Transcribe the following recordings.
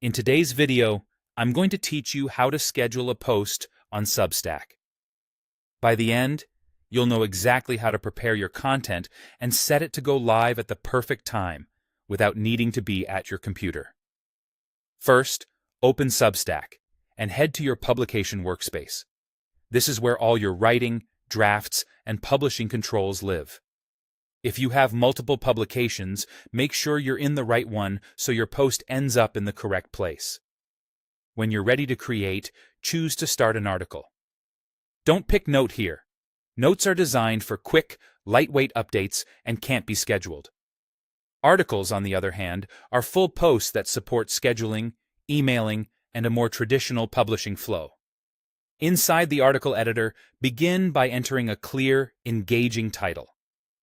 In today's video, I'm going to teach you how to schedule a post on Substack. By the end, you'll know exactly how to prepare your content and set it to go live at the perfect time without needing to be at your computer. First, open Substack and head to your publication workspace. This is where all your writing, drafts, and publishing controls live. If you have multiple publications, make sure you're in the right one so your post ends up in the correct place. When you're ready to create, choose to start an article. Don't pick Note here. Notes are designed for quick, lightweight updates and can't be scheduled. Articles, on the other hand, are full posts that support scheduling, emailing, and a more traditional publishing flow. Inside the article editor, begin by entering a clear, engaging title.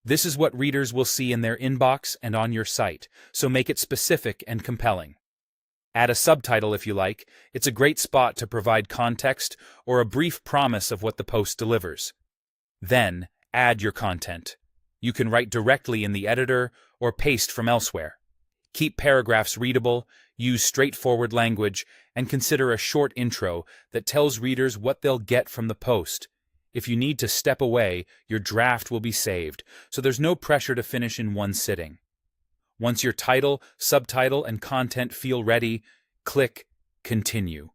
This is what readers will see in their inbox and on your site, so make it specific and compelling. Add a subtitle if you like. It's a great spot to provide context or a brief promise of what the post delivers. Then, add your content. You can write directly in the editor or paste from elsewhere. Keep paragraphs readable, use straightforward language, and consider a short intro that tells readers what they'll get from the post. If you need to step away, your draft will be saved, so there's no pressure to finish in one sitting. Once your title, subtitle, and content feel ready, click Continue.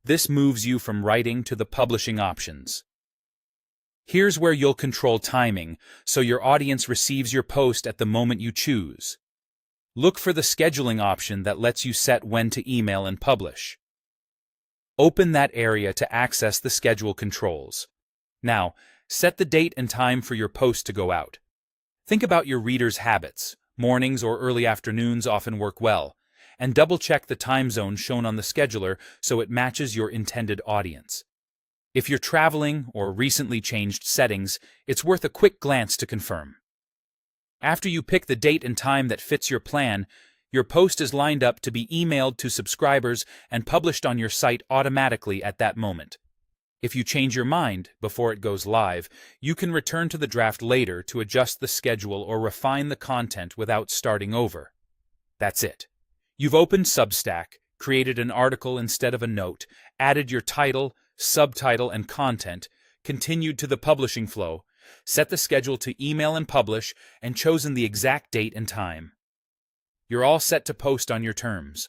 This moves you from writing to the publishing options. Here's where you'll control timing, so your audience receives your post at the moment you choose. Look for the scheduling option that lets you set when to email and publish. Open that area to access the schedule controls. Now, set the date and time for your post to go out. Think about your readers' habits. Mornings or early afternoons often work well, and double-check the time zone shown on the scheduler so it matches your intended audience. If you're traveling or recently changed settings, it's worth a quick glance to confirm. After you pick the date and time that fits your plan, your post is lined up to be emailed to subscribers and published on your site automatically at that moment. If you change your mind before it goes live, you can return to the draft later to adjust the schedule or refine the content without starting over. That's it. You've opened Substack, created an article instead of a note, added your title, subtitle, and content, continued to the publishing flow, set the schedule to email and publish, and chosen the exact date and time. You're all set to post on your terms.